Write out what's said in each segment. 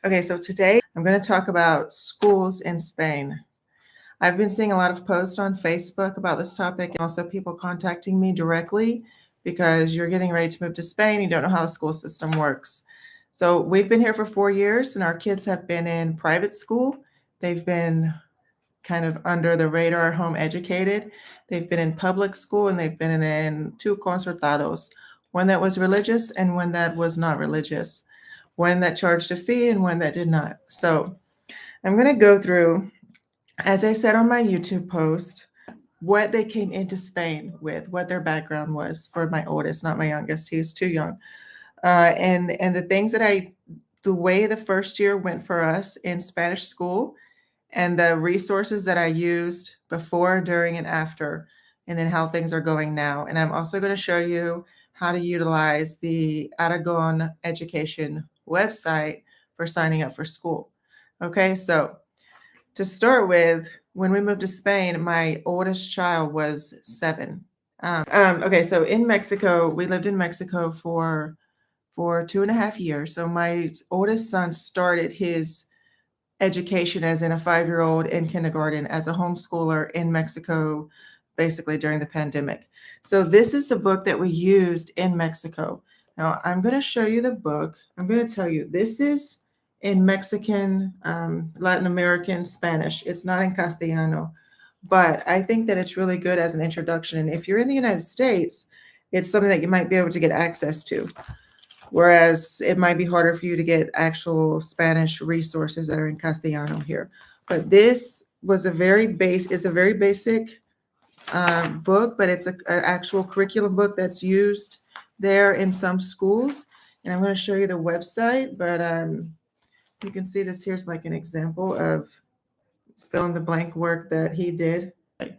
Okay, so today I'm going to talk about schools in Spain. I've been seeing a lot of posts on Facebook about this topic, and also people contacting me directly because you're getting ready to move to Spain. You don't know how the school system works. So we've been here for 4 years, and our kids have been in private school. They've been kind of under the radar, home educated. They've been in public school, and they've been in two concertados, one that was religious and one that was not religious, one that charged a fee and one that did not. So I'm going to go through, as I said on my YouTube post, what they came into Spain with, what their background was for my oldest, not my youngest. He's too young. And the things that the way the first year went for us in Spanish school, and the resources that I used before, during, and after, and then how things are going now. And I'm also going to show you how to utilize the Aragon education website for signing up for school. Okay, so to start with, when we moved to Spain, my oldest child was 7. Okay, so in Mexico, we lived in Mexico for 2.5 years. So my oldest son started his education as in a 5-year-old in kindergarten as a homeschooler in Mexico, basically during the pandemic. So this is the book that we used in Mexico. Now I'm going to show you the book. I'm going to tell you this is in Mexican, Latin American Spanish. It's not in Castellano, but I think that it's really good as an introduction. And if you're in the United States, it's something that you might be able to get access to. Whereas it might be harder for you to get actual Spanish resources that are in Castellano here. But this was a very basic book, but it's an actual curriculum book that's used there in some schools. And I'm going to show you the website, but you can see this here's like an example of fill in the blank work that he did. So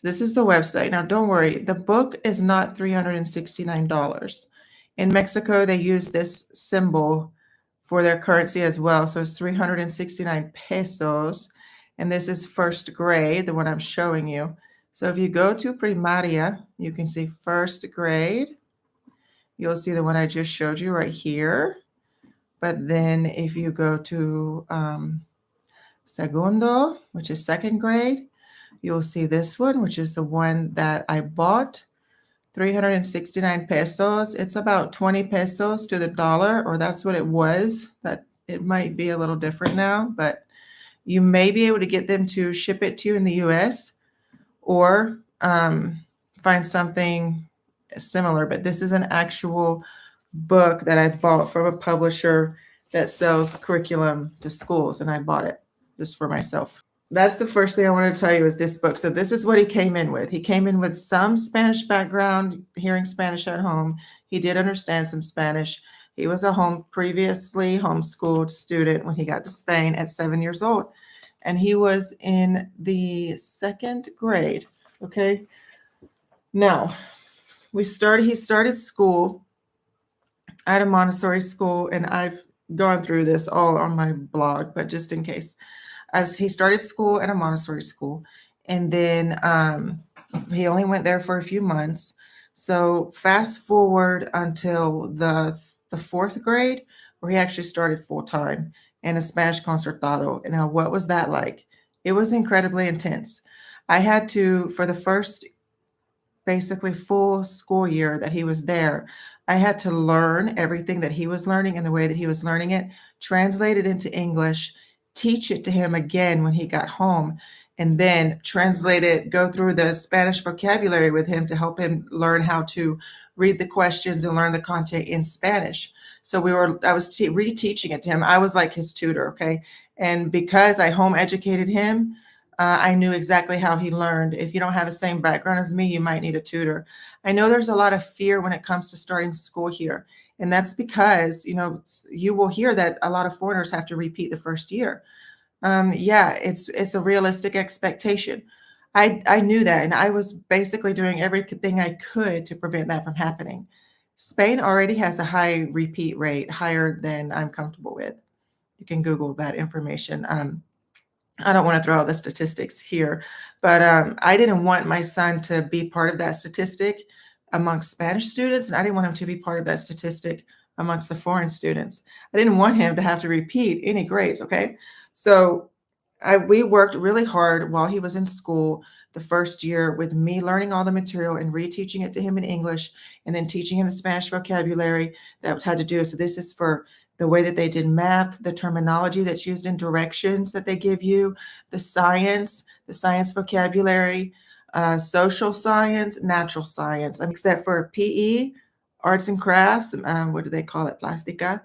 this is the website. Now, don't worry, the book is not $369. In Mexico, they use this symbol for their currency as well. So it's 369 pesos. And this is first grade, the one I'm showing you. So if you go to primaria, you can see first grade. You'll see the one I just showed you right here. But then if you go to segundo, which is second grade, you'll see this one, which is the one that I bought. 369 pesos. It's about 20 pesos to the dollar, or that's what it was. That it might be a little different now, but you may be able to get them to ship it to you in the US or find something similar. But this is an actual book that I bought from a publisher that sells curriculum to schools, and I bought it just for myself. That's the first thing I want to tell you is this book. So this is what he came in with. He came in with some Spanish background, hearing Spanish at home. He did understand some Spanish. He was a previously homeschooled student when he got to Spain at 7 years old. And he was in the second grade. Okay. Now, he started school at a Montessori school, and I've gone through this all on my blog, but just in case. He started school at a Montessori school, and then he only went there for a few months. So fast forward until the 4th grade, where he actually started full time in a Spanish concertado. And now, what was that like? It was incredibly intense. I had to, for the first basically full school year that he was there, I had to learn everything that he was learning and the way that he was learning it, translate it into English, teach it to him again when he got home, and then translate it, go through the Spanish vocabulary with him to help him learn how to read the questions and learn the content in Spanish. So I was reteaching it to him. I was like his tutor, okay? And because I home educated him, I knew exactly how he learned. If you don't have the same background as me, you might need a tutor. I know there's a lot of fear when it comes to starting school here. And that's because, you will hear that a lot of foreigners have to repeat the first year. Yeah, it's a realistic expectation. I knew that, and I was basically doing everything I could to prevent that from happening. Spain already has a high repeat rate, higher than I'm comfortable with. You can Google that information. I don't want to throw out the statistics here, but I didn't want my son to be part of that statistic amongst Spanish students, and I didn't want him to be part of that statistic amongst the foreign students. I didn't want him to have to repeat any grades, okay? So we worked really hard while he was in school the first year with me learning all the material and reteaching it to him in English, and then teaching him the Spanish vocabulary that had to do. So this is for the way that they did math, the terminology that's used in directions that they give you, the science vocabulary, social science, natural science, except for PE, arts and crafts, what do they call it, plastica,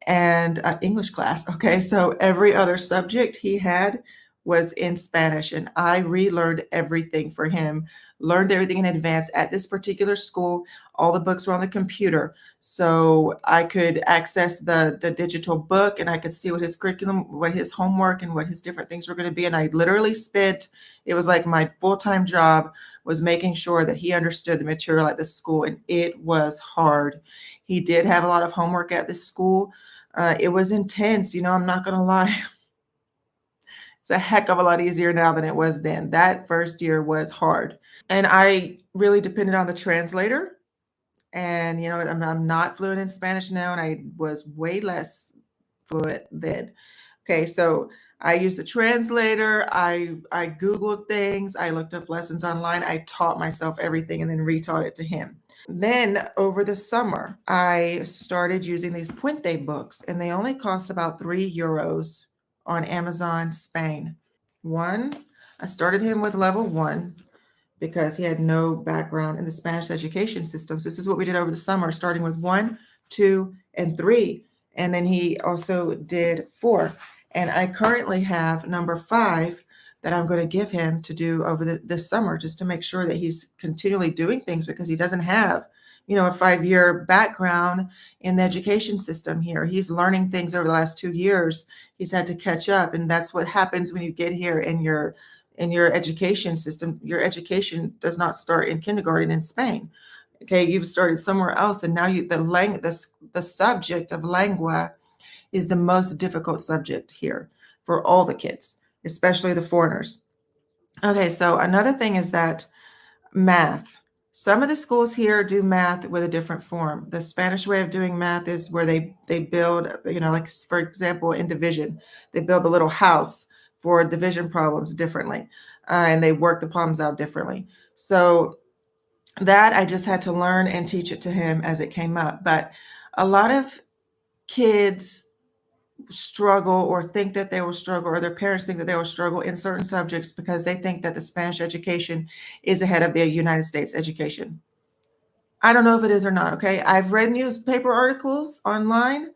and English class. Okay, so every other subject he had was in Spanish, and I relearned everything for him, learned everything in advance. At this particular school, all the books were on the computer, so I could access the digital book, and I could see what his curriculum, what his homework, and what his different things were going to be. And I literally spent, it was like my full-time job was making sure that he understood the material at this school, and it was hard. He did have a lot of homework at this school. It was intense, I'm not going to lie. It's a heck of a lot easier now than it was then. That first year was hard. And I really depended on the translator. And, I'm not fluent in Spanish now, and I was way less fluent then. Okay, so I used the translator. I Googled things. I looked up lessons online. I taught myself everything and then retaught it to him. Then over the summer, I started using these Puente books, and they only cost about €3 on Amazon Spain. I started him with level 1 because he had no background in the Spanish education system. So this is what we did over the summer, starting with 1, 2, and 3. And then he also did 4. And I currently have number 5 that I'm going to give him to do over this summer, just to make sure that he's continually doing things, because he doesn't have, a 5-year background in the education system here. He's learning things over the last 2 years. He's had to catch up. And that's what happens when you get here in your education system. Your education does not start in kindergarten in Spain. Okay, you've started somewhere else, and now the subject of lengua is the most difficult subject here for all the kids, especially the foreigners. Okay, so another thing is that math. Some of the schools here do math with a different form. The Spanish way of doing math is where they build, like for example, in division, they build a little house for division problems differently, and they work the problems out differently. So that I just had to learn and teach it to him as it came up. But a lot of kids struggle, or think that they will struggle, or their parents think that they will struggle in certain subjects because they think that the Spanish education is ahead of the United States education. I don't know if it is or not, okay? I've read newspaper articles online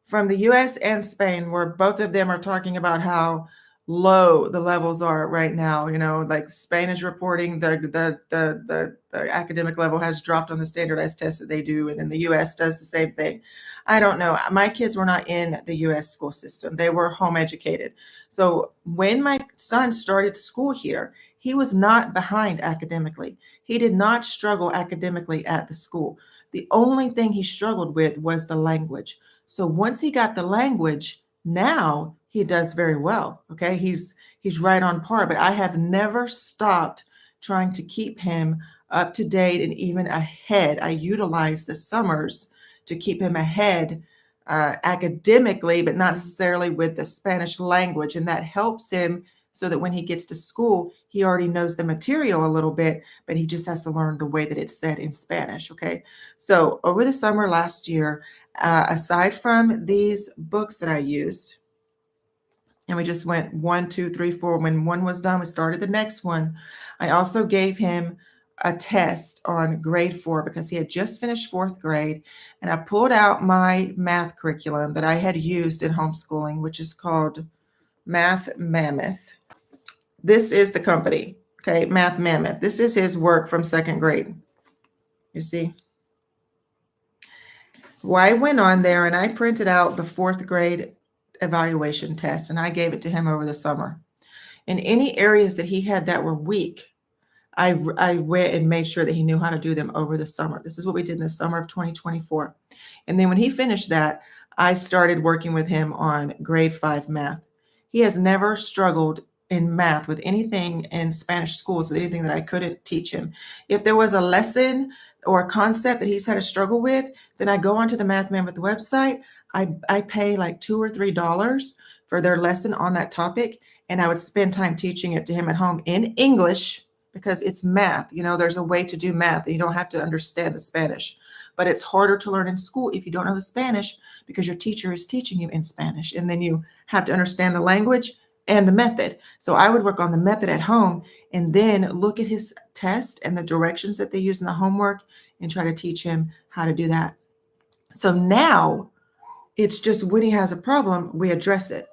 from the US and Spain where both of them are talking about how low the levels are right now. Like Spain is reporting the academic level has dropped on the standardized tests that they do, and then the US does the same thing. I don't know. My kids were not in the US school system. They were home educated. So when my son started school here, he was not behind academically. He did not struggle academically at the school. The only thing he struggled with was the language. So once he got the language, now he does very well. Okay, he's right on par. But I have never stopped trying to keep him up to date and even ahead. I utilize the summers to keep him ahead academically, but not necessarily with the Spanish language. And that helps him so that when he gets to school, he already knows the material a little bit, but he just has to learn the way that it's said in Spanish. Okay, so over the summer last year, aside from these books that I used, and we just went 1, 2, 3, 4. When one was done, we started the next one. I also gave him a test on grade 4 because he had just finished 4th grade. And I pulled out my math curriculum that I had used in homeschooling, which is called Math Mammoth. This is the company, okay, Math Mammoth. This is his work from 2nd grade. You see? Well, I went on there and I printed out the 4th grade evaluation test, and I gave it to him over the summer. In any areas that he had that were weak, I went and made sure that he knew how to do them over the summer. This is what we did in the summer of 2024. And then when he finished that, I started working with him on grade 5 math. He has never struggled in math, with anything in Spanish schools, with anything that I couldn't teach him. If there was a lesson or a concept that he's had a struggle with, then I go onto the Math Mammoth website. I pay like $2 or $3 for their lesson on that topic, and I would spend time teaching it to him at home in English, because it's math. You know, there's a way to do math. You don't have to understand the Spanish, but it's harder to learn in school if you don't know the Spanish, because your teacher is teaching you in Spanish, and then you have to understand the language and the method. So I would work on the method at home and then look at his test and the directions that they use in the homework and try to teach him how to do that. So now it's just when he has a problem, we address it.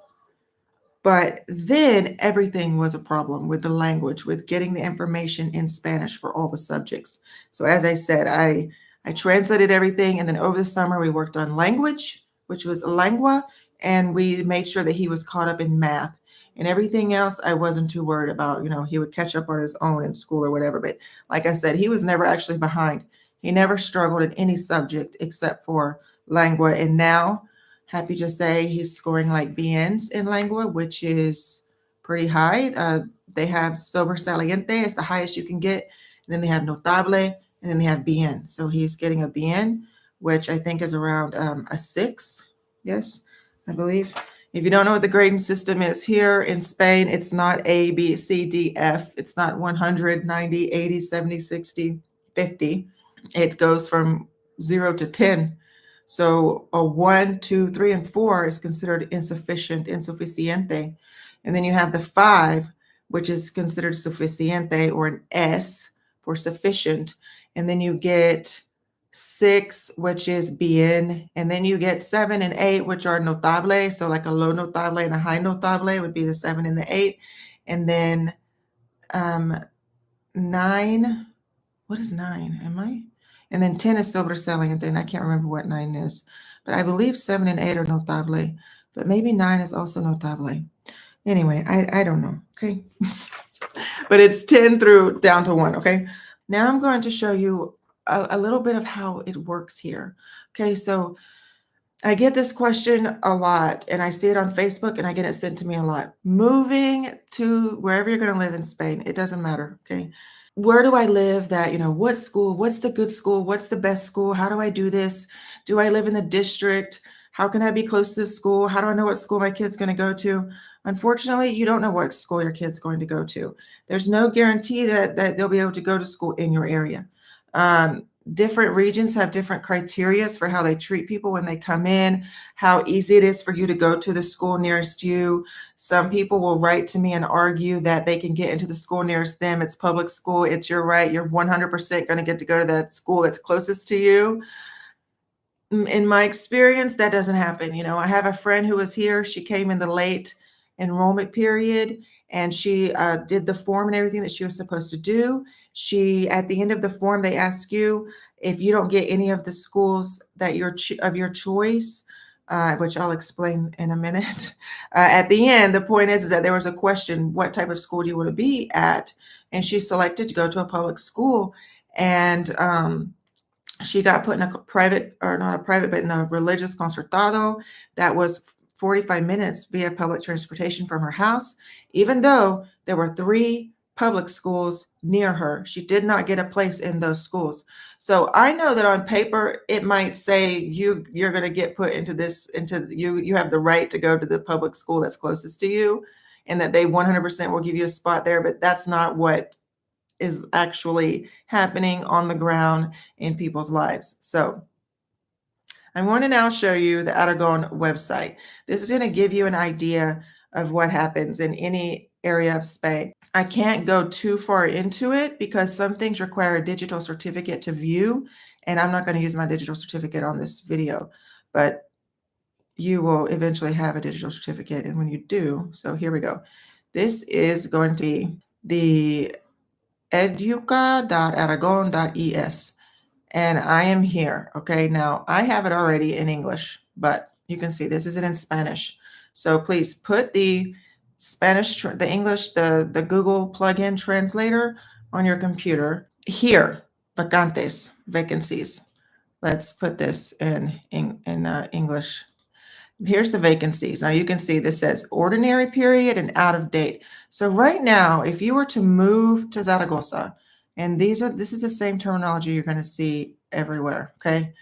But then everything was a problem with the language, with getting the information in Spanish for all the subjects. So as I said, I translated everything, and then over the summer we worked on language, which was lengua, and we made sure that he was caught up in math. And everything else I wasn't too worried about. You know, he would catch up on his own in school or whatever. But like I said, he was never actually behind. He never struggled in any subject except for lengua. And now, happy to say, he's scoring like BNs in lengua, which is pretty high. They have sobresaliente, it's the highest you can get. And then they have notable, and then they have BN. So he's getting a BN, which I think is around a 6. Yes, I believe. If you don't know what the grading system is here in Spain, it's not A, B, C, D, F. It's not 100, 90, 80, 70, 60, 50. It goes from 0 to 10. So a 1, 2, 3, and 4 is considered insufficient, insuficiente. And then you have the 5, which is considered suficiente, or an S for sufficient. And then you get 6, which is bien, and then you get 7 and 8, which are notable. So like a low notable and a high notable would be the 7 and the 8. And then 9, what is 9? And then 10 is sobreselling, and then I can't remember what 9 is, but I believe 7 and 8 are notable, but maybe 9 is also notable. Anyway, I don't know, okay? But it's 10 through down to 1, okay? Now I'm going to show you a little bit of how it works here. Okay, so I get this question a lot, and I see it on Facebook, and I get it sent to me a lot. Moving to wherever you're going to live in Spain, it doesn't matter, okay? Where do I live? That, you know, what school? What's the good school? What's the best school? How do I do this? Do I live in the district? How can I be close to the school? How do I know what school my kid's going to go to? Unfortunately, you don't know what school your kid's going to go to. There's no guarantee that they'll be able to go to school in your area. Different regions have different criteria for how they treat people when they come in, how easy it is for you to go to the school nearest you. Some people will write to me and argue that they can get into the school nearest them. It's public school. It's your right. You're 100% going to get to go to that school that's closest to you. In my experience, that doesn't happen. You know, I have a friend who was here. She came in the late enrollment period, and she did the form and everything that she was supposed to do. At the end of the form, they ask you if you don't get any of the schools that of your choice, which I'll explain in a minute. At the end, the point is that there was a question: what type of school do you want to be at? And she selected to go to a public school, and she got put in a private, or not a private, but in a religious concertado that was 45 minutes via public transportation from her house, even though there were 3 public schools near her. She did not get a place in those schools. So I know that on paper, it might say you're going to get put into you have the right to go to the public school that's closest to you, and that they 100% will give you a spot there, but that's not what is actually happening on the ground in people's lives. So I'm going to now show you the Aragon website. This is going to give you an idea of what happens in any area of Spain. I can't go too far into it because some things require a digital certificate to view, and I'm not going to use my digital certificate on this video, but you will eventually have a digital certificate. And when you do, so here we go. This is going to be the educa.aragon.es. And I am here. Okay, now I have it already in English, but you can see this is it in Spanish. So please put the Spanish, the English, the Google plugin translator on your computer. Here, vacancies. Let's put this in English. here's the vacancies. Now you can see this says ordinary period and out of date. So right now, if you were to move to Zaragoza, and this is the same terminology you're going to see everywhere, okay?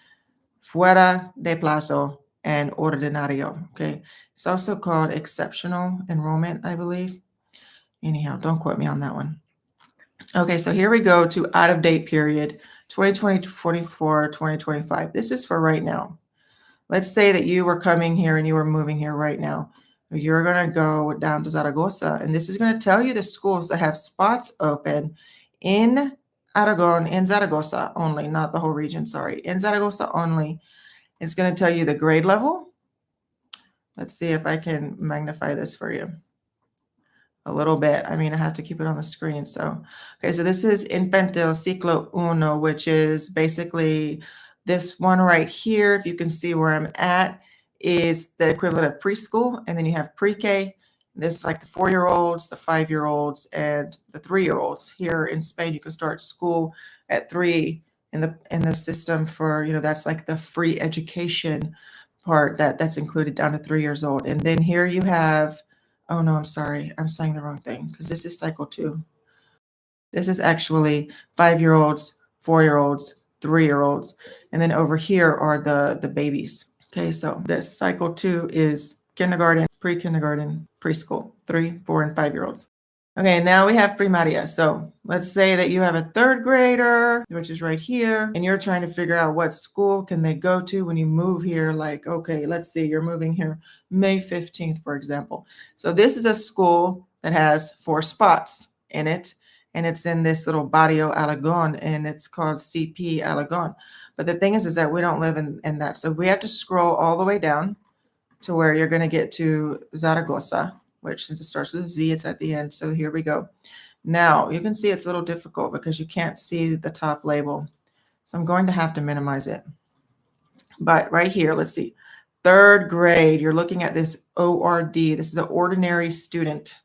Fuera de plazo and ordinario, okay? It's also called exceptional enrollment, I believe. Anyhow, don't quote me on that one. Okay, so here we go to out of date period, 2020, 2024, 2025. This is for right now. Let's say that you were coming here and you were moving here right now. You're going to go down to Zaragoza, and this is going to tell you the schools that have spots open in Aragon, in Zaragoza only, not the whole region, sorry, in Zaragoza only. It's going to tell you the grade level. Let's see if I can magnify this for you a little bit. I mean, I have to keep it on the screen. So, okay, so this is Infantil Ciclo Uno, which is basically this one right here. If you can see where I'm at, is the equivalent of preschool. And then you have pre-K. This is like the 4-year-olds, the 5-year-olds, and the 3-year-olds. Here in Spain, you can start school at 3 in the system for, that's like the free education part that's included down to 3 years old. And then here you have, oh no, I'm sorry, I'm saying the wrong thing because this is cycle 2. This is actually 5-year-olds, 4-year-olds, 3-year-olds, and then over here are the babies. Okay, so this cycle 2 is kindergarten, pre-kindergarten, preschool, 3, 4, and 5-year-olds. Okay, now we have primaria. So let's say that you have a 3rd grader, which is right here, and you're trying to figure out what school can they go to when you move here. Like, okay, let's see, you're moving here May 15th, for example. So this is a school that has 4 spots in it, and it's in this little barrio Aragon, and it's called CP Aragon. But the thing is that we don't live in that. So we have to scroll all the way down to where you're going to get to Zaragoza, which since it starts with a Z, it's at the end. So here we go. Now you can see it's a little difficult because you can't see the top label. So I'm going to have to minimize it. But right here, let's see. 3rd grade, you're looking at this ORD. This is an ordinary student.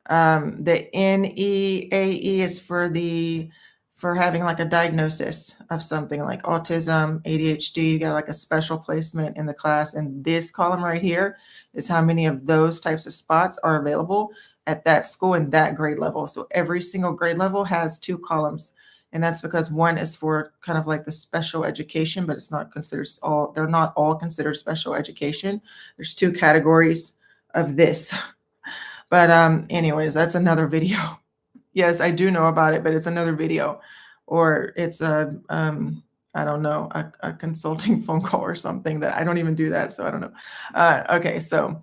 The NEAE is for having like a diagnosis of something like autism, ADHD. You got like a special placement in the class. And this column right here is how many of those types of spots are available at that school in that grade level. So every single grade level has 2 columns. And that's because one is for kind of like the special education, but it's not considered they're not all considered special education. There's 2 categories of this. But anyways, that's another video. Yes, I do know about it, but it's another video, or it's I don't know, a consulting phone call or something that I don't even do that. So I don't know. Okay. So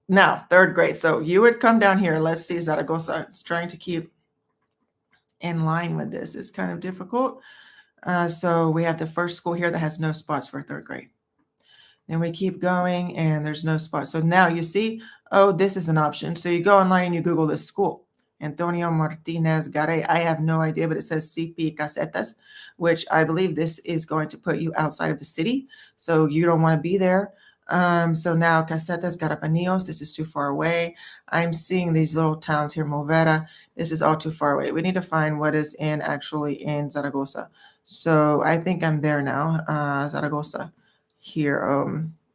now 3rd grade. So you would come down here. Let's see, Zaragoza. It's trying to keep in line with this. It's kind of difficult. So we have the first school here that has no spots for 3rd grade. Then we keep going and there's no spot. So now you see, oh, this is an option. So you go online and you Google this school. Antonio Martinez Garay. I have no idea, but it says CP Casetas, which I believe this is going to put you outside of the city. So you don't want to be there. So now Casetas, Garapanillos, this is too far away. I'm seeing these little towns here, Movera. This is all too far away. We need to find what is actually in Zaragoza. So I think I'm there now, Zaragoza. Here,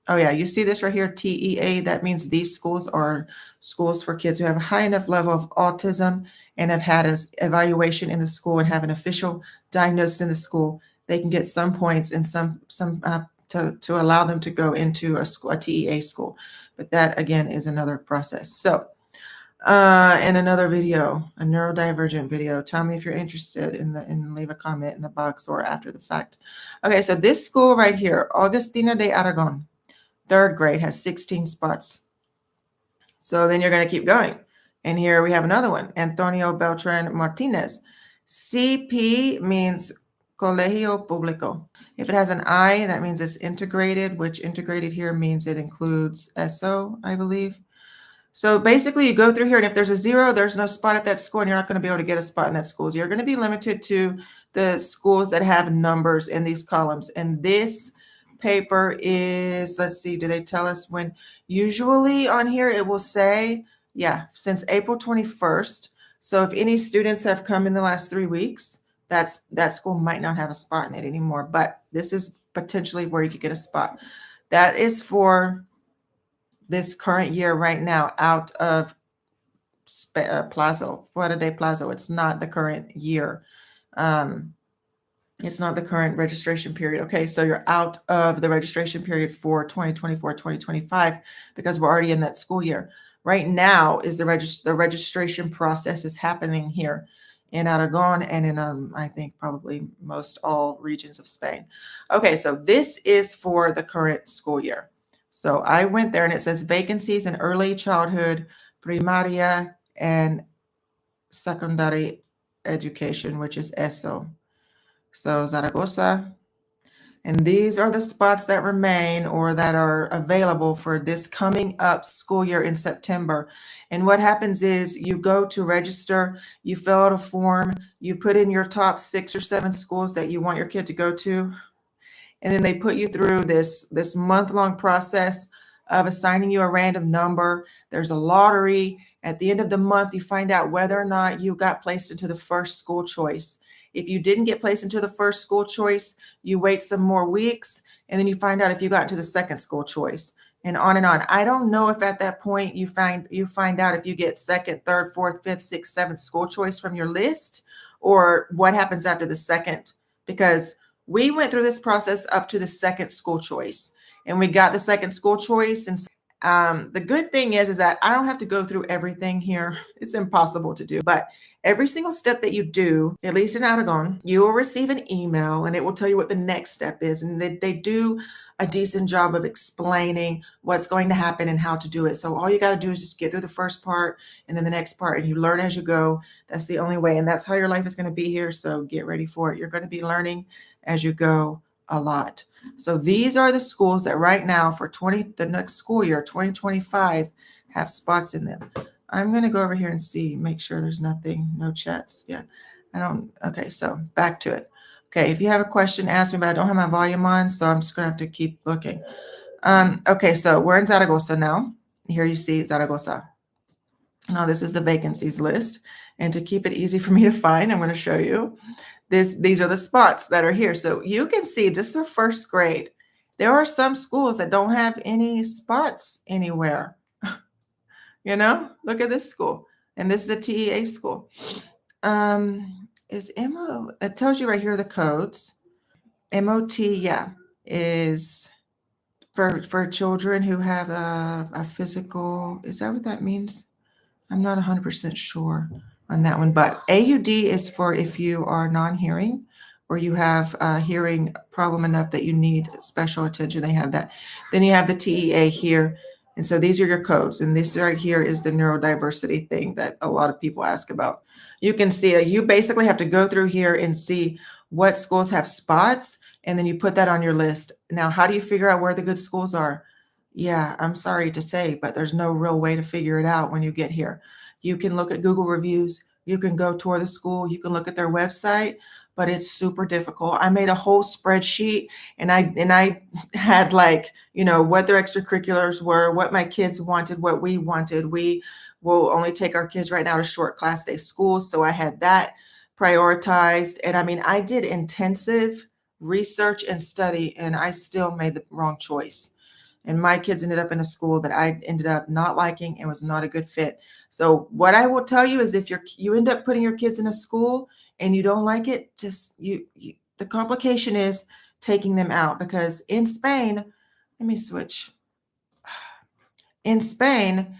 oh yeah, you see this right here, TEA. That means these schools are schools for kids who have a high enough level of autism and have had an evaluation in the school and have an official diagnosis in the school. They can get some points and some to allow them to go into a TEA school. But that again is another process. So in another video, a neurodivergent video. Tell me if you're interested and leave a comment in the box or after the fact. Okay, so this school right here, Agustina de Aragon, 3rd grade, has 16 spots. So then you're going to keep going. And here we have another one, Antonio Beltran Martinez. CP means Colegio Público. If it has an I, that means it's integrated, which integrated here means it includes SO, I believe. So basically you go through here and if there's a 0, there's no spot at that school and you're not going to be able to get a spot in that school. So you're going to be limited to the schools that have numbers in these columns. And this paper is, let's see, do they tell us when? Usually on here it will say, yeah, since April 21st. So if any students have come in the last 3 weeks, that school might not have a spot in it anymore, but this is potentially where you could get a spot. That is for this current year right now out of Plazo, Fuera de Plazo. It's not the current year. It's not the current registration period. Okay, so you're out of the registration period for 2024, 2025, because we're already in that school year. Right now is the registration process is happening here in Aragon and in, I think, probably most all regions of Spain. Okay, so this is for the current school year. So I went there and it says vacancies in early childhood, primaria, and secondary education, which is ESO. So Zaragoza, and these are the spots that remain or that are available for this coming up school year in September. And what happens is you go to register, you fill out a form, you put in your top 6 or 7 schools that you want your kid to go to, and then they put you through this month-long process of assigning you a random number. There's a lottery. At the end of the month, you find out whether or not you got placed into the first school choice. If you didn't get placed into the first school choice, you wait some more weeks, and then you find out if you got into the second school choice, and on and on. I don't know if at that point you find out if you get second, third, fourth, fifth, sixth, seventh school choice from your list, or what happens after the second, because we went through this process up to the second school choice, and we got the second school choice. And the good thing is that I don't have to go through everything here. It's impossible to do, but every single step that you do, at least in Aragon, you will receive an email and it will tell you what the next step is. And they do a decent job of explaining what's going to happen and how to do it. So all you got to do is just get through the first part and then the next part, and you learn as you go. That's the only way. And that's how your life is going to be here. So get ready for it. You're going to be learning as you go a lot. So these are the schools that right now for the next school year, 2025, have spots in them. I'm going to go over here and see, make sure there's nothing, no chats. Yeah, okay, so back to it. Okay, if you have a question, ask me, but I don't have my volume on, so I'm just going to have to keep looking. Okay, so we're in Zaragoza now. Here you see Zaragoza. Now this is the vacancies list. And to keep it easy for me to find, I'm going to show you. These are the spots that are here. So you can see just for first grade, there are some schools that don't have any spots anywhere. You know, look at this school. And this is a TEA school. Is MO, it tells you right here the codes. MOT, yeah, is for children who have a physical, is that what that means? I'm not 100% sure on that one, but AUD is for if you are non-hearing or you have a hearing problem enough that you need special attention. They have that. Then you have the TEA here. And so these are your codes. And this right here is the neurodiversity thing that a lot of people ask about. You can see you basically have to go through here and see what schools have spots, and then you put that on your list. Now, how do you figure out where the good schools are? Yeah, I'm sorry to say, but there's no real way to figure it out when you get here. You can look at Google reviews. You can go tour the school. You can look at their website, but it's super difficult. I made a whole spreadsheet, and I had, like, you know, what their extracurriculars were, what my kids wanted, what we wanted. We will only take our kids right now to short class day schools. So I had that prioritized. And I mean, I did intensive research and study, and I still made the wrong choice. And my kids ended up in a school that I ended up not liking and was not a good fit. So what I will tell you is if you end up putting your kids in a school and you don't like it, just the complication is taking them out, because in Spain, let me switch. In Spain,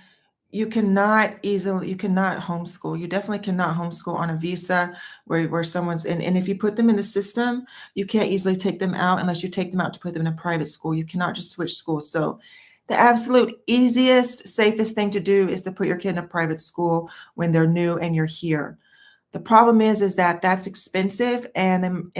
you cannot homeschool. You definitely cannot homeschool on a visa where someone's in. And if you put them in the system, you can't easily take them out unless you take them out to put them in a private school. You cannot just switch schools. So the absolute easiest, safest thing to do is to put your kid in a private school when they're new and you're here. The problem is that that's expensive. And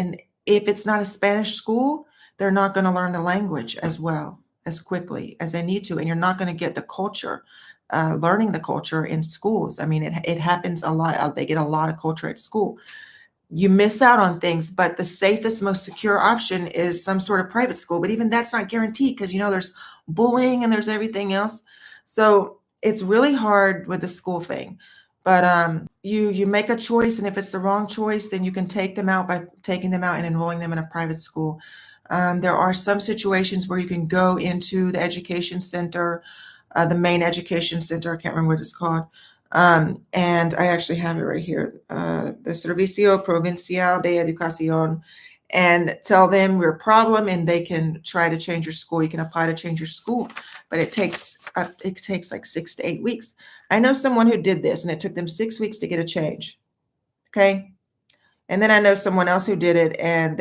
if it's not a Spanish school, they're not going to learn the language as well, as quickly as they need to. And you're not going to get the culture. Learning the culture in schools. I mean, it happens a lot. They get a lot of culture at school. You miss out on things, but the safest, most secure option is some sort of private school. But even that's not guaranteed, because, you know, there's bullying and there's everything else. So it's really hard with the school thing. But you make a choice, and if it's the wrong choice, then you can take them out by taking them out and enrolling them in a private school. There are some situations where you can go into the education center, the main education center. I can't remember what it's called. And I actually have it right here, the Servicio Provincial de Educación, and tell them your problem, and they can try to change your school. You can apply to change your school, but it takes like 6 to 8 weeks. I know someone who did this, and it took them 6 weeks to get a change. Okay. And then I know someone else who did it, and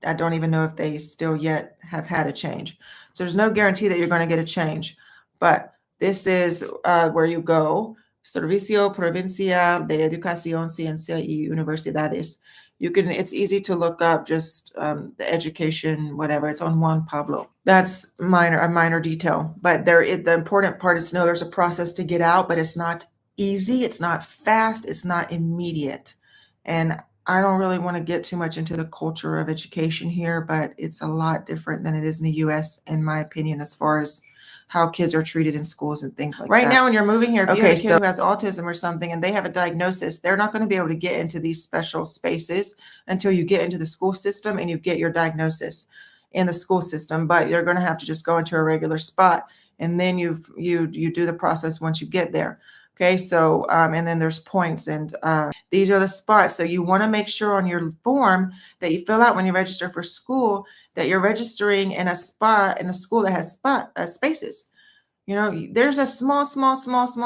I don't even know if they still yet have had a change. So there's no guarantee that you're going to get a change. But this is where you go, Servicio Provincial de Educación, Ciencia y Universidades. It's easy to look up just the education, whatever. It's on Juan Pablo. That's a minor detail. But the important part is to know there's a process to get out, but it's not easy. It's not fast. It's not immediate. And I don't really want to get too much into the culture of education here, but it's a lot different than it is in the US, in my opinion, as far as how kids are treated in schools and things like that. Right now, when you're moving here, if you have a kid who has autism or something and they have a diagnosis, they're not going to be able to get into these special spaces until you get into the school system and you get your diagnosis in the school system. But you're going to have to just go into a regular spot, and then you do the process once you get there. Okay, so and then there's points, and these are the spots. So you want to make sure on your form that you fill out when you register for school that you're registering in a spot in a school that has spaces. You know, there's a small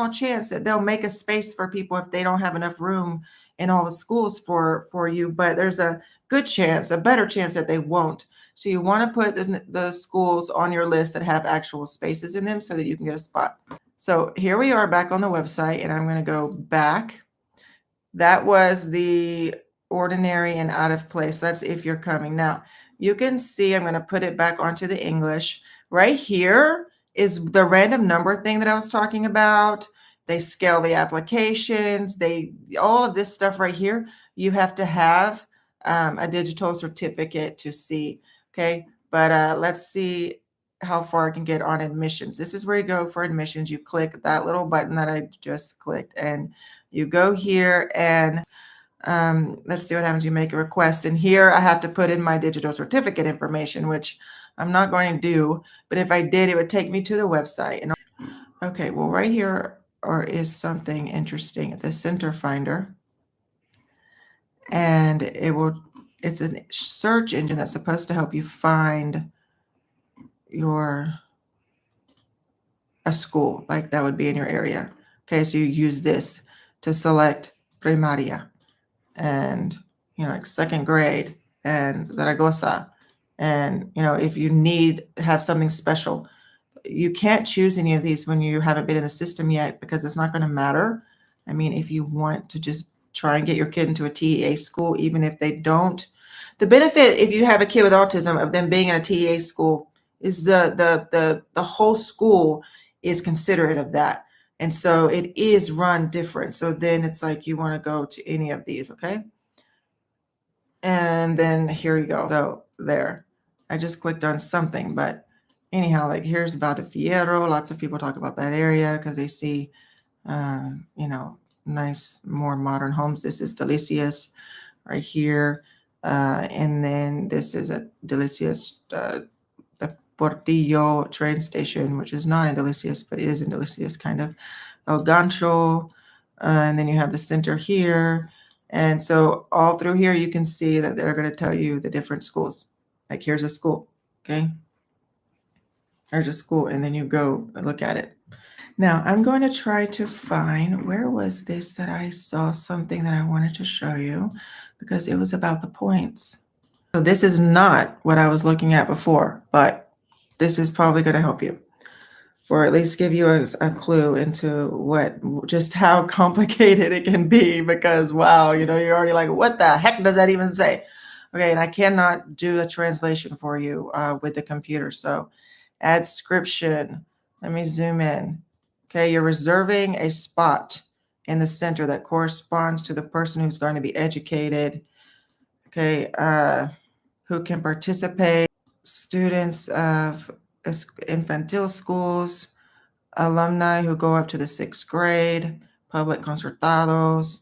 chance that they'll make a space for people if they don't have enough room in all the schools for you, but there's a good chance, a better chance that they won't. So you want to put the schools on your list that have actual spaces in them so that you can get a spot. So here we are back on the website, and I'm going to go back. That was the ordinary and out of place. That's if you're coming. Now, you can see I'm going to put it back onto the English. Right here is the random number thing that I was talking about. They scale the applications. All of this stuff right here, you have to have a digital certificate to see. Okay, but let's see how far I can get on admissions. This is where you go for admissions. You click that little button that I just clicked, and you go here, and let's see what happens. You make a request, and here I have to put in my digital certificate information, which I'm not going to do, but if I did, it would take me to the website. And okay, well, right here is something interesting at the Center Finder, and it's a search engine that's supposed to help you find a school, like that would be in your area. Okay, so you use this to select primaria, and like second grade, and Zaragoza, and if you have something special. You can't choose any of these when you haven't been in the system yet, because it's not going to matter. I mean, if you want to just try and get your kid into a TEA school, even if they don't, the benefit if you have a kid with autism of them being in a TEA school is the whole school is considerate of that. And so it is run different. So then it's like you want to go to any of these, okay? And then here you go. So there, I just clicked on something, but anyhow, like here's Fierro. Lots of people talk about that area because they see, nice, more modern homes. This is Delicious right here. And then this is a Delicious, the Portillo train station, which is not in Delicious, but it is in Delicious kind of. El Gancho. And then you have the center here. And so all through here, you can see that they're going to tell you the different schools. Like here's a school, okay? There's a school, and then you go and look at it. Now I'm going to try to find, where was this that I saw something that I wanted to show you, because it was about the points. So this is not what I was looking at before, but this is probably going to help you, or at least give you a clue into just how complicated it can be, because wow, you're already like, what the heck does that even say? Okay, and I cannot do a translation for you with the computer. So adscription, let me zoom in. Okay, you're reserving a spot in the center that corresponds to the person who's going to be educated. Okay, who can participate? Students of infantile schools, alumni who go up to the 6th grade, public concertados,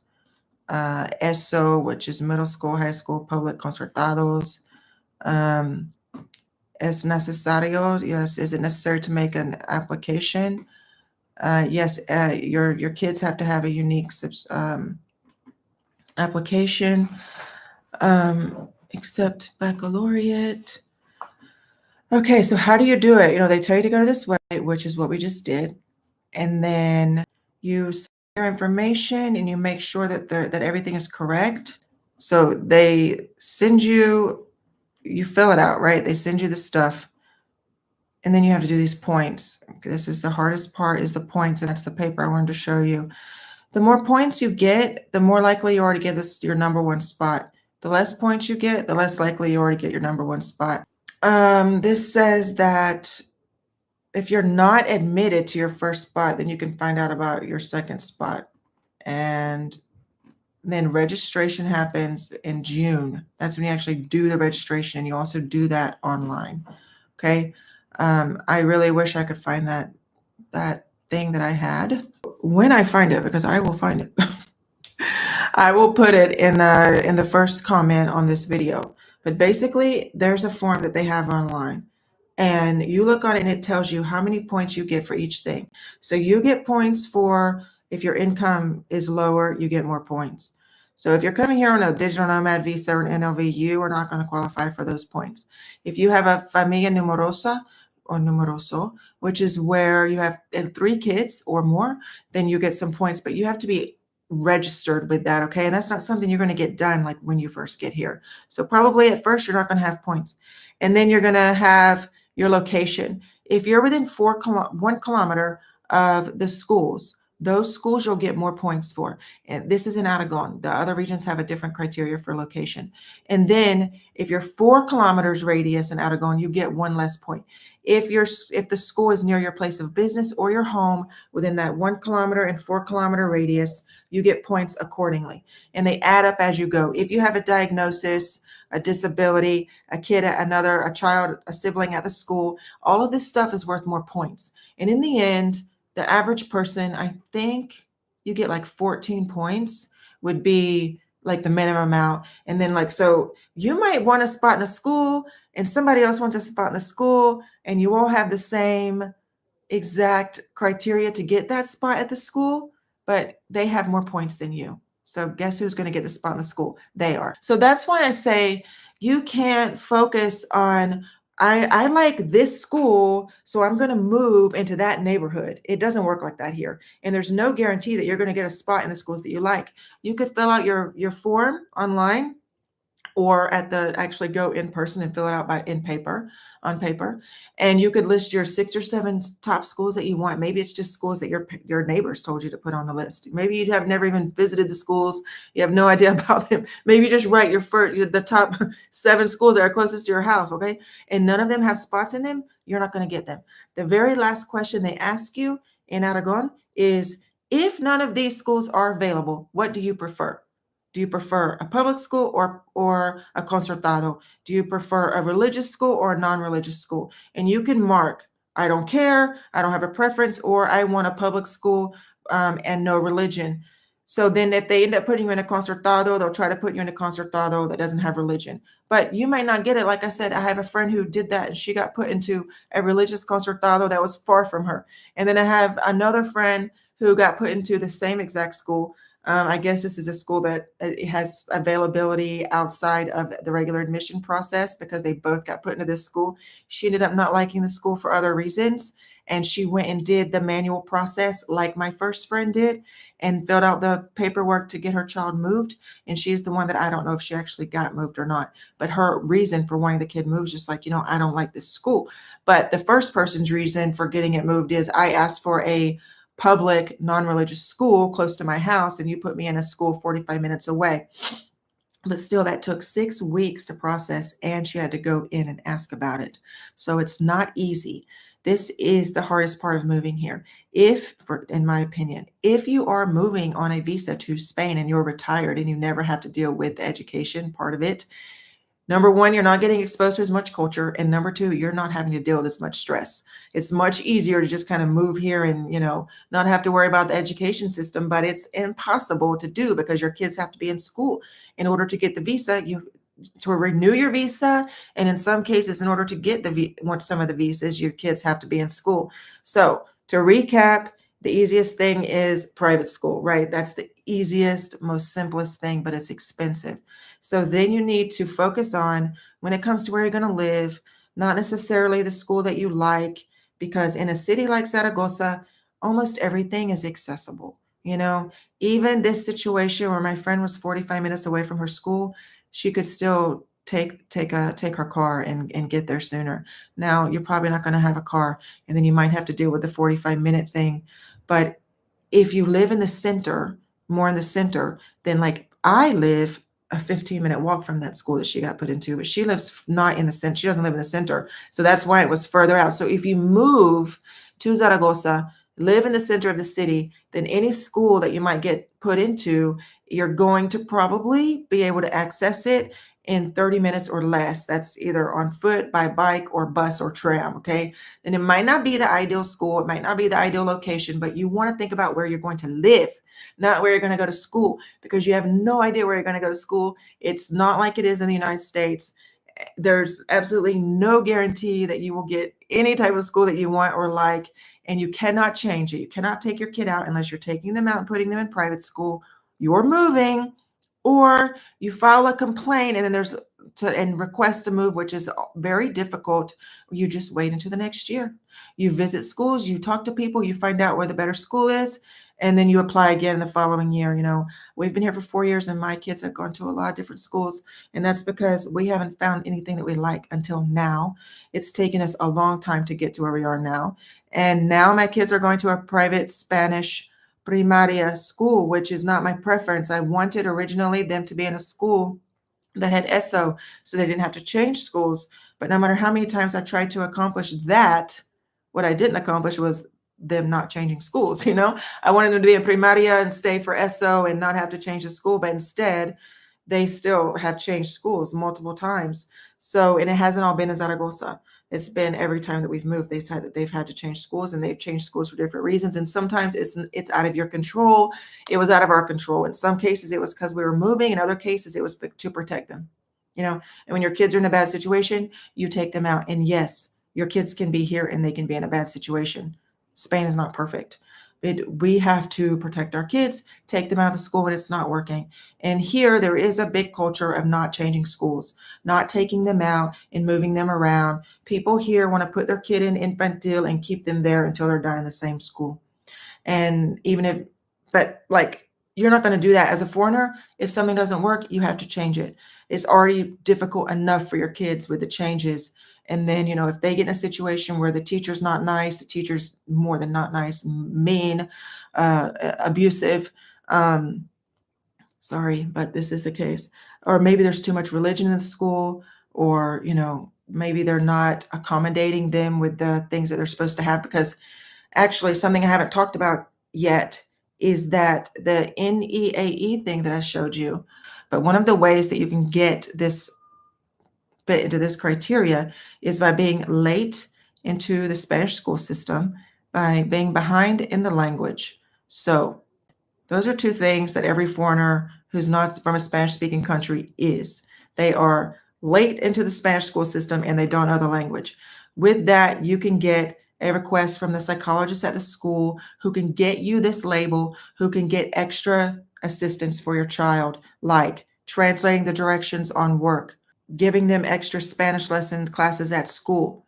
ESO, which is middle school, high school, public concertados, Es necesario? Yes. Is it necessary to make an application? Yes. Your kids have to have a unique application, except baccalaureate. Okay, so how do you do it? They tell you to go to this website, which is what we just did, and then you send your information and you make sure that that everything is correct. So they send you fill it out, right? They send you the stuff, and then you have to do these points. This is the hardest part, is the points, and that's the paper I wanted to show you. The more points you get, the more likely you are to get your number one spot. The less points you get, the less likely you are to get your number one spot. This says that if you're not admitted to your first spot, then you can find out about your second spot. And then registration happens in June. That's when you actually do the registration, and you also do that online. Okay. I really wish I could find that thing that I had. When I find it, because I will find it, I will put it in the first comment on this video. But basically, there's a form that they have online, and you look on it and it tells you how many points you get for each thing. So you get points for, if your income is lower, you get more points. So if you're coming here on a digital nomad visa or an NLV, you are not going to qualify for those points. If you have a familia numerosa or numeroso, which is where you have 3 kids or more, then you get some points, but you have to be registered with that. Okay. And that's not something you're going to get done like when you first get here. So probably at first you're not going to have points, and then you're going to have your location. If you're within 1 kilometer of the schools, those schools you'll get more points for. And this is in Aragon. The other regions have a different criteria for location. And then if you're 4 kilometers radius in Aragon, you get 1 less point. If the school is near your place of business or your home within that 1 kilometer and 4 kilometer radius, you get points accordingly. And they add up as you go. If you have a diagnosis, a disability, a child, a sibling at the school, all of this stuff is worth more points. And in the end, the average person, I think you get like 14 points would be like the minimum amount. And then so you might want a spot in a school and somebody else wants a spot in the school, and you all have the same exact criteria to get that spot at the school, but they have more points than you. So guess who's going to get the spot in the school? They are. So that's why I say you can't focus on, I like this school, so I'm going to move into that neighborhood. It doesn't work like that here. And there's no guarantee that you're going to get a spot in the schools that you like. You could fill out your form online, or actually go in person and fill it out on paper. And you could list your 6 or 7 top schools that you want. Maybe it's just schools that your neighbors told you to put on the list. Maybe you have never even visited the schools. You have no idea about them. Maybe you just write the top 7 schools that are closest to your house. Okay. And none of them have spots in them. You're not going to get them. The very last question they ask you in Aragon is, if none of these schools are available, what do you prefer? Do you prefer a public school or a concertado? Do you prefer a religious school or a non-religious school? And you can mark, I don't care, I don't have a preference, or I want a public school and no religion. So then if they end up putting you in a concertado, they'll try to put you in a concertado that doesn't have religion. But you might not get it. Like I said, I have a friend who did that, and she got put into a religious concertado that was far from her. And then I have another friend who got put into the same exact school. I guess this is a school that has availability outside of the regular admission process, because they both got put into this school. She ended up not liking the school for other reasons, and she went and did the manual process like my first friend did and filled out the paperwork to get her child moved. And she's the one that I don't know if she actually got moved or not. But her reason for wanting the kid moved is just like, I don't like this school. But the first person's reason for getting it moved is, I asked for a public non-religious school close to my house, and you put me in a school 45 minutes away. But still, that took 6 weeks to process, and she had to go in and ask about it. So it's not easy. This is the hardest part of moving here. In my opinion, if you are moving on a visa to Spain and you're retired and you never have to deal with the education part of it, number one, you're not getting exposed to as much culture. And number two, you're not having to deal with as much stress. It's much easier to just kind of move here and, not have to worry about the education system, but it's impossible to do because your kids have to be in school. In order to get the visa, to renew your visa, and in some cases, in order to get some of the visas, your kids have to be in school. So to recap, the easiest thing is private school, right? That's the easiest, most simplest thing, but it's expensive. So then you need to focus on, when it comes to where you're going to live, not necessarily the school that you like, because in a city like Zaragoza, almost everything is accessible. Even this situation where my friend was 45 minutes away from her school, she could still take her car and get there sooner. Now, you're probably not going to have a car, and then you might have to deal with the 45-minute thing. But if you live in the center, more in the center, then like I live a 15-minute walk from that school that she got put into, but she lives not in the center. She doesn't live in the center. So that's why it was further out. So if you move to Zaragoza, live in the center of the city, then any school that you might get put into, you're going to probably be able to access it in 30 minutes or less. That's either on foot, by bike, or bus or tram, okay? And it might not be the ideal school, it might not be the ideal location, but you want to think about where you're going to live, not where you're going to go to school, because you have no idea where you're going to go to school. It's not like it is in the United States. There's absolutely no guarantee that you will get any type of school that you want or like, and you cannot change it. You cannot take your kid out unless you're taking them out and putting them in private school. You're moving, or you file a complaint and then and request to move, which is very difficult. You just wait until the next year. You visit schools, you talk to people, you find out where the better school is, and then you apply again the following year. We've been here for 4 years, and my kids have gone to a lot of different schools, and that's because we haven't found anything that we like until now. It's taken us a long time to get to where we are now. And now my kids are going to a private Spanish primaria school, which is not my preference. I wanted originally them to be in a school that had ESO, so they didn't have to change schools. But no matter how many times I tried to accomplish that, what I didn't accomplish was them not changing schools. I wanted them to be in primaria and stay for ESO and not have to change the school, but instead they still have changed schools multiple times. So, and it hasn't all been in Zaragoza. It's been every time that we've moved, they've had to change schools, and they've changed schools for different reasons. And sometimes it's out of your control. It was out of our control. In some cases, it was because we were moving. In other cases, it was to protect them. And when your kids are in a bad situation, you take them out. And yes, your kids can be here and they can be in a bad situation. Spain is not perfect. We have to protect our kids, take them out of school when it's not working. And here there is a big culture of not changing schools, not taking them out and moving them around. People here want to put their kid in infantil and keep them there until they're done in the same school. And but like, you're not going to do that as a foreigner. If something doesn't work, you have to change it. It's already difficult enough for your kids with the changes. And then, if they get in a situation where the teacher's not nice, the teacher's more than not nice, mean, abusive, sorry, but this is the case. Or maybe there's too much religion in the school, or, maybe they're not accommodating them with the things that they're supposed to have. Because actually, something I haven't talked about yet is that the NEAE thing that I showed you. But one of the ways that you can get this fit into this criteria is by being late into the Spanish school system, by being behind in the language. So those are two things that every foreigner who's not from a Spanish-speaking country is. They are late into the Spanish school system and they don't know the language. With that, you can get a request from the psychologist at the school who can get you this label, who can get extra assistance for your child, like translating the directions on work, giving them extra Spanish lesson classes at school.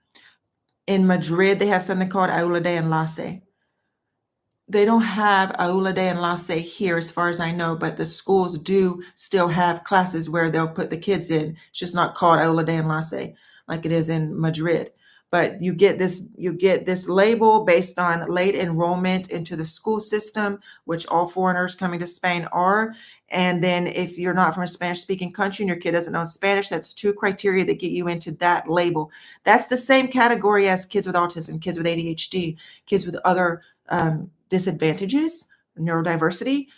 In Madrid, they have something called Aula de Enlace. They don't have Aula de Enlace here, as far as I know, but the schools do still have classes where they'll put the kids in. It's just not called Aula de Enlace like it is in Madrid. But you get this label based on late enrollment into the school system, which all foreigners coming to Spain are. And then if you're not from a Spanish-speaking country and your kid doesn't know Spanish, that's two criteria that get you into that label. That's the same category as kids with autism, kids with ADHD, kids with other disadvantages, neurodiversity.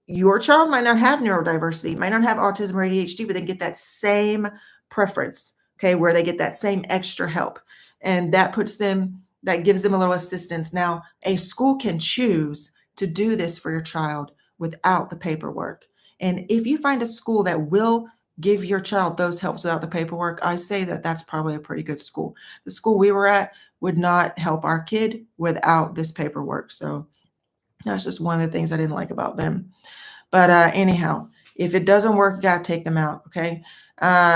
Your child might not have neurodiversity, might not have autism or ADHD, but they get that same preference, okay, where they get that same extra help. And that gives them a little assistance. Now, a school can choose to do this for your child without the paperwork. And if you find a school that will give your child those helps without the paperwork, I say that that's probably a pretty good school. The school we were at would not help our kid without this paperwork. So that's just one of the things I didn't like about them. But anyhow, if it doesn't work, you got to take them out. Okay.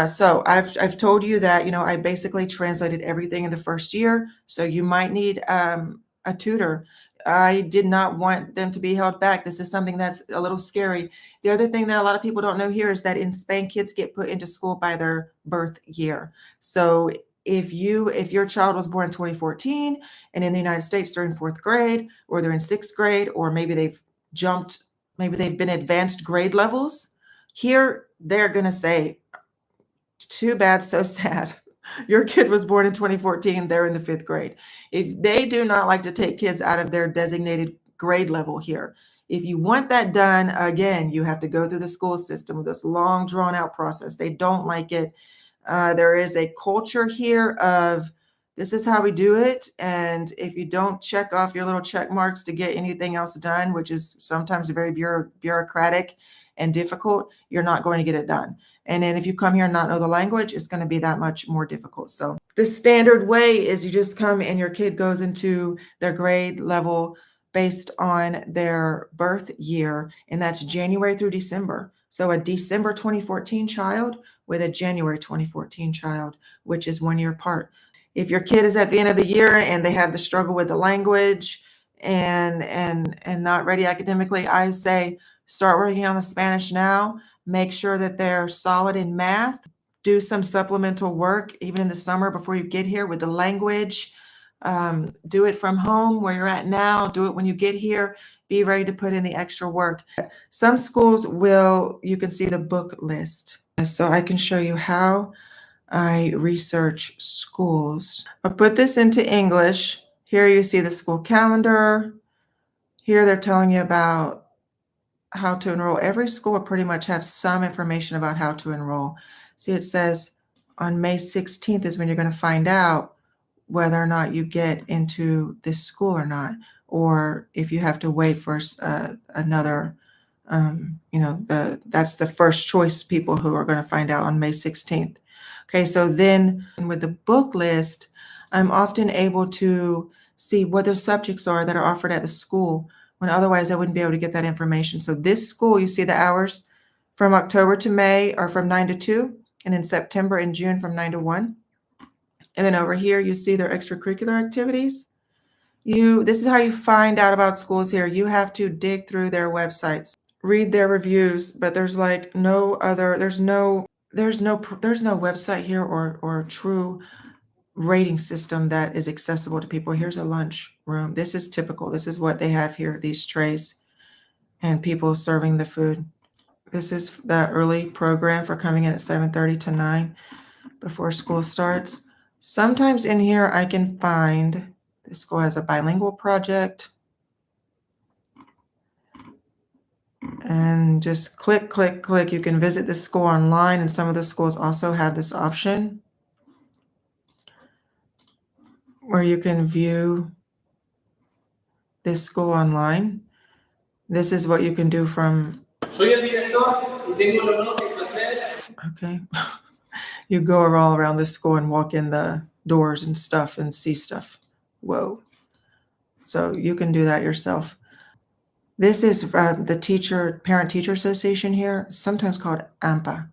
So I've told you that, I basically translated everything in the first year. So you might need a tutor. I did not want them to be held back. This is something that's a little scary. The other thing that a lot of people don't know here is that in Spain, kids get put into school by their birth year. So if your child was born in 2014 and in the United States they're in fourth grade, or they're in sixth grade, or maybe they've been advanced grade levels, here they're going to say, too bad, so sad. Your kid was born in 2014, they're in the fifth grade. If they do not like to take kids out of their designated grade level here, if you want that done, again, you have to go through the school system with this long drawn out process. They don't like it. There is a culture here of, this is how we do it. And if you don't check off your little check marks to get anything else done, which is sometimes very bureaucratic and difficult, you're not going to get it done. And then if you come here and not know the language, it's going to be that much more difficult. So the standard way is you just come and your kid goes into their grade level based on their birth year, and that's January through December. So a December 2014 child with a January 2014 child, which is 1 year apart. If your kid is at the end of the year and they have the struggle with the language and not ready academically, I say start working on the Spanish now. Make sure that they're solid in math. Do some supplemental work even in the summer before you get here with the language. Do it from home where you're at now. Do it when you get here. Be ready to put in the extra work. Some schools you can see the book list. So I can show you how I research schools. I'll put this into English. Here you see the school calendar. Here they're telling you about how to enroll. Every school will pretty much have some information about how to enroll. See, it says on May 16th is when you're going to find out whether or not you get into this school or not, or if you have to wait for another, that's the first choice people who are going to find out on May 16th. Okay, so then with the book list, I'm often able to see what the subjects are that are offered at the school, when otherwise I wouldn't be able to get that information. So this school, you see the hours from October to May are from 9 to 2, and in September and June from 9 to 1. And then over here, you see their extracurricular activities. This is how you find out about schools here. You have to dig through their websites, read their reviews, but there's like no website here or true rating system that is accessible to people. Here's a lunch room. This is typical. This is what they have here, these trays and people serving the food. This is the early program for coming in at 7:30 to 9 before school starts. Sometimes in here I can find this school has a bilingual project, and just click, click, click. You can visit the school online, and some of the schools also have this option where you can view this school online. This is what you can do from. Soy el director y tengo el honor de placer. Okay. You go all around the school and walk in the doors and stuff and see stuff. Whoa. So you can do that yourself. This is the Parent-Teacher Association here, sometimes called AMPA,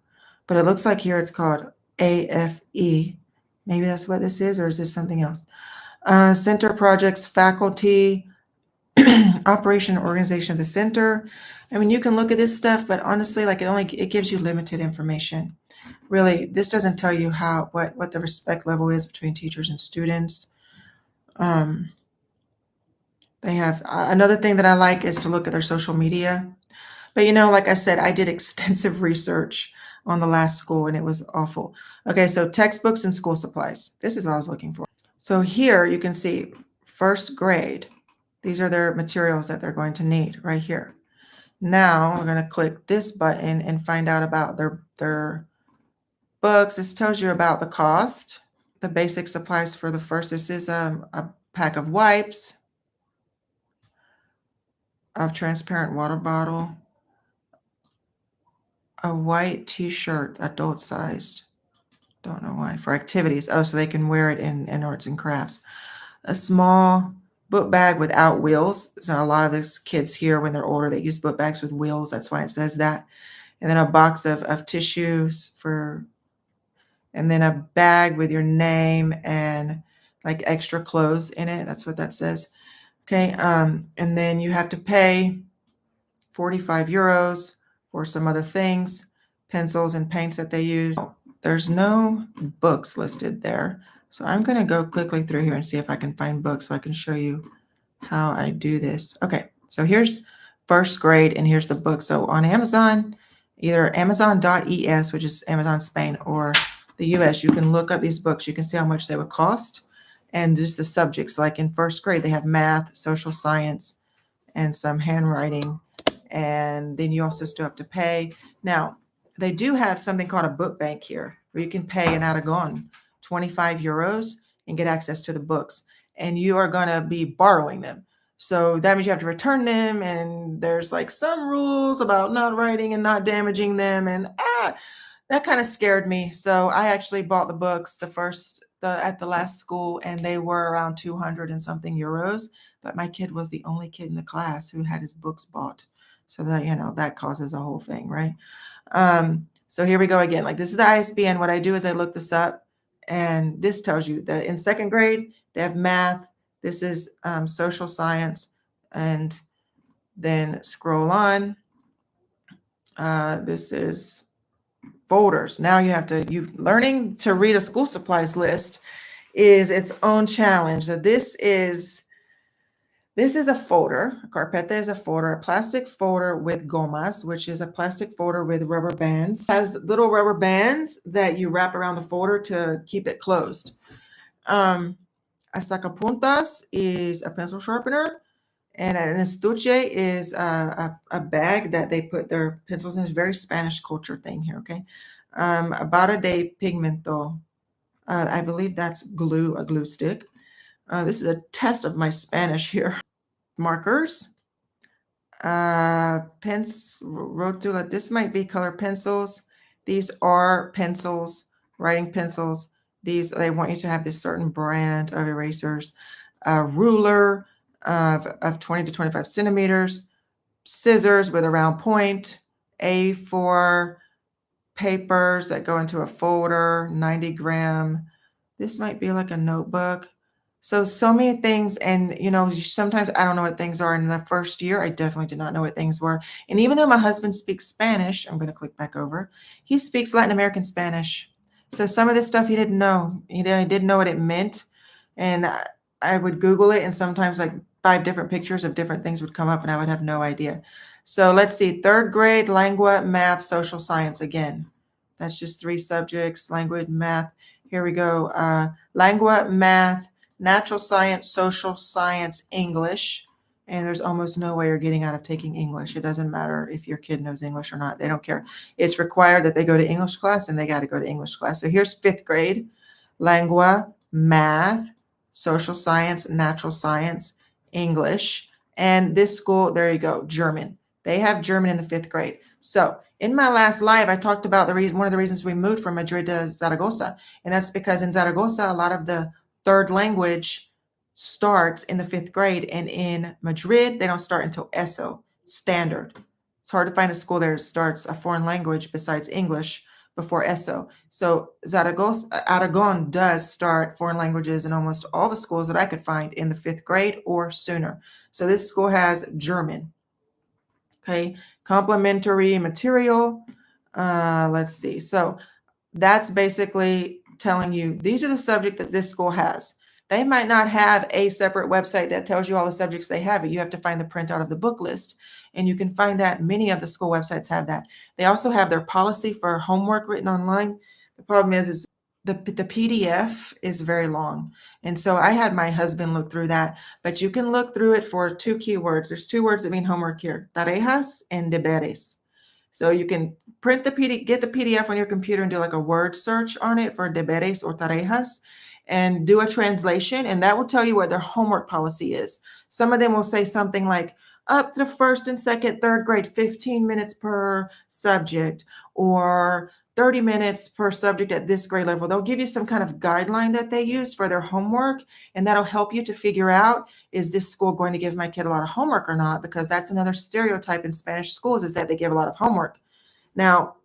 but it looks like here it's called AFE. Maybe that's what this is, or is this something else? Center projects, faculty, operation, organization of the center. I mean, you can look at this stuff, but honestly, like it gives you limited information. Really, this doesn't tell you what the respect level is between teachers and students. They have another thing that I like is to look at their social media. But like I said, I did extensive research on the last school and it was awful. Okay, so textbooks and school supplies. This is what I was looking for. So here you can see first grade. These are their materials that they're going to need right here. Now we're going to click this button and find out about their books. This tells you about the cost, the basic supplies for the first. This is a pack of wipes, a transparent water bottle, a white t-shirt, adult sized. Don't know why. For activities. Oh, so they can wear it in arts and crafts. A small book bag without wheels. So a lot of these kids here, when they're older, they use book bags with wheels. That's why it says that. And then a box of tissues and then a bag with your name and like extra clothes in it. That's what that says. Okay. And then you have to pay 45 euros for some other things, pencils and paints that they use. There's no books listed there. So I'm going to go quickly through here and see if I can find books so I can show you how I do this. Okay, so here's first grade and here's the book. So on Amazon, either Amazon.es, which is Amazon Spain, or the US, you can look up these books. You can see how much they would cost and just the subjects. Like in first grade, they have math, social science, and some handwriting. And then you also still have to pay. Now, they do have something called a book bank here where you can pay in Aragon 25 euros and get access to the books. And you are going to be borrowing them. So that means you have to return them. And there's like some rules about not writing and not damaging them. And that kind of scared me. So I actually bought the books at the last school, and they were around 200 and something euros. But my kid was the only kid in the class who had his books bought. So that, that causes a whole thing, right? So here we go again. Like this is the ISBN. What I do is I look this up, and this tells you that in second grade, they have math. This is social science. And then scroll on. This is folders. Now learning to read a school supplies list is its own challenge. So this is a folder. A carpeta is a folder, a plastic folder with gomas, which is a plastic folder with rubber bands. It has little rubber bands that you wrap around the folder to keep it closed. A sacapuntas is a pencil sharpener, and an estuche is a bag that they put their pencils in. It's a very Spanish culture thing here, okay? A barra de pigmento. I believe that's glue, a glue stick. This is a test of my Spanish here. Markers, rotula. This might be color pencils. These are pencils, writing pencils. They want you to have this certain brand of erasers. A ruler of 20 to 25 centimeters. Scissors with a round point. A4 papers that go into a folder, 90 gram. This might be like a notebook. So many things. And, sometimes I don't know what things are. In the first year, I definitely did not know what things were. And even though my husband speaks Spanish, I'm going to click back over, he speaks Latin American Spanish. So some of this stuff he didn't know. He didn't know what it meant. And I would Google it, and sometimes like 5 different pictures of different things would come up, and I would have no idea. So let's see, third grade, lengua, math, social science. Again, that's just 3 subjects, language, math. Here we go. Lengua, math, natural science, social science, English. And there's almost no way you're getting out of taking English. It doesn't matter if your kid knows English or not. They don't care. It's required that they go to English class, and they got to go to English class. So here's 5th grade, lengua, math, social science, natural science, English. And this school, there you go, German. They have German in the 5th grade. So in my last live, I talked about one of the reasons we moved from Madrid to Zaragoza. And that's because in Zaragoza, a lot of the third language starts in the 5th grade. And in Madrid, they don't start until ESO, standard. It's hard to find a school that starts a foreign language besides English before ESO. So Zaragoza, Aragon does start foreign languages in almost all the schools that I could find in the 5th grade or sooner. So this school has German. Okay, complementary material. Let's see. So that's basically telling you these are the subjects that this school has. They might not have a separate website that tells you all the subjects they have, but you have to find the printout of the book list. And you can find that many of the school websites have that. They also have their policy for homework written online. The problem is the PDF is very long. And so I had my husband look through that, but you can look through it for 2 keywords. There's 2 words that mean homework here, tareas and deberes. So you can print the PDF, get the PDF on your computer and do like a word search on it for deberes or tareas and do a translation, and that will tell you what their homework policy is. Some of them will say something like, up to first and second, third grade, 15 minutes per subject, or 30 minutes per subject at this grade level. They'll give you some kind of guideline that they use for their homework, and that'll help you to figure out, is this school going to give my kid a lot of homework or not? Because that's another stereotype in Spanish schools, is that they give a lot of homework. Now,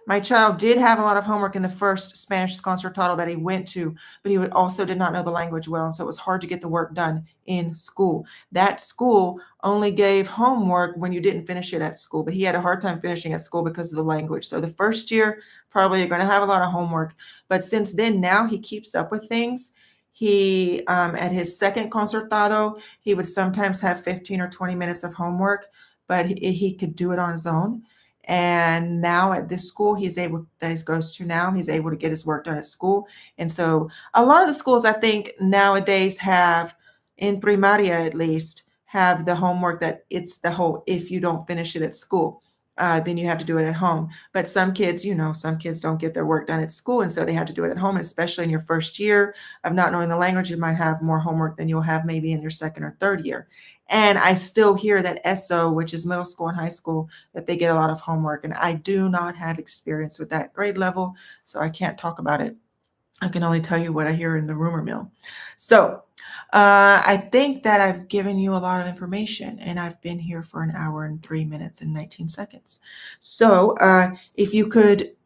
my child did have a lot of homework in the first Spanish concertado that he went to, but he also did not know the language well, and so it was hard to get the work done in school. That school only gave homework when you didn't finish it at school, but he had a hard time finishing at school because of the language. So the first year, probably you're going to have a lot of homework, but since then, now he keeps up with things. He, at his second concertado, he would sometimes have 15 or 20 minutes of homework, but he could do it on his own. And now at this school that he goes to now, he's able to get his work done at school. And so a lot of the schools, I think, nowadays have, in primaria at least, have the homework that it's the whole, if you don't finish it at school, then you have to do it at home. But some kids, some kids don't get their work done at school, and so they have to do it at home. And especially in your first year of not knowing the language, you might have more homework than you'll have maybe in your second or third year. And I still hear that ESO, which is middle school and high school, that they get a lot of homework. And I do not have experience with that grade level, so I can't talk about it. I can only tell you what I hear in the rumor mill. So I think that I've given you a lot of information, and I've been here for an hour and 3 minutes and 19 seconds. So if you could,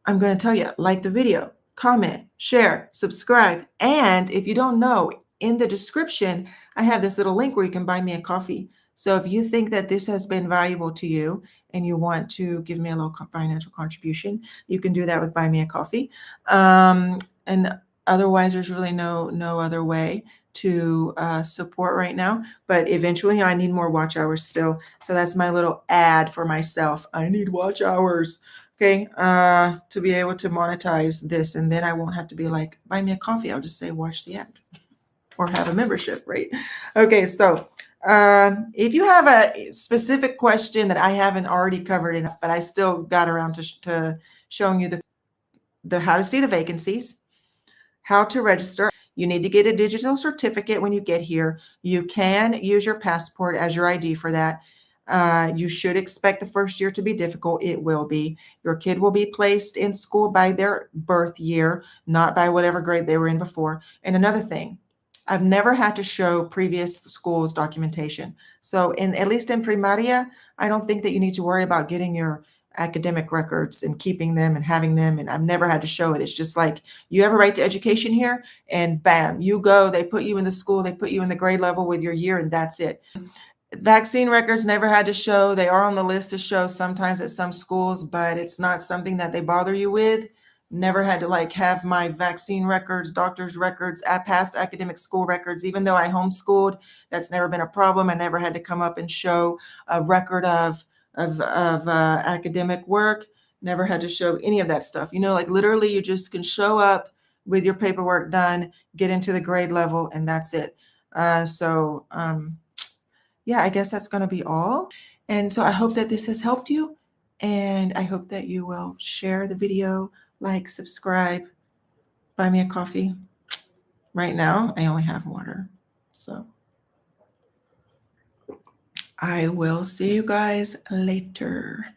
I'm going to tell you, like the video, comment, share, subscribe. And if you don't know, in the description, I have this little link where you can buy me a coffee. So if you think that this has been valuable to you and you want to give me a little financial contribution, you can do that with Buy Me a Coffee. And otherwise, there's really no other way to support right now. But eventually, I need more watch hours still. So that's my little ad for myself. I need watch hours. Okay, to be able to monetize this, and then I won't have to be like, buy me a coffee. I'll just say, watch the ad or have a membership, right? Okay, so if you have a specific question that I haven't already covered enough, but I still got around to showing you the how to see the vacancies, how to register. You need to get a digital certificate when you get here. You can use your passport as your ID for that. You should expect the first year to be difficult. It will be. Your kid will be placed in school by their birth year, not by whatever grade they were in before. And another thing, I've never had to show previous schools documentation. So at least in primaria, I don't think that you need to worry about getting your academic records and keeping them and having them. And I've never had to show it. It's just like, you have a right to education here, and bam, you go, they put you in the school, they put you in the grade level with your year, and that's it. Vaccine records never had to show. They are on the list to show sometimes at some schools, but it's not something that they bother you with. Never had to have my vaccine records, doctor's records, past academic school records. Even though I homeschooled, that's never been a problem. I never had to come up and show a record of academic work. Never had to show any of that stuff. Literally, you just can show up with your paperwork done, get into the grade level, and that's it. Yeah, I guess that's going to be all. And so I hope that this has helped you, and I hope that you will share the video, subscribe, buy me a coffee. Right now, I only have water. So I will see you guys later.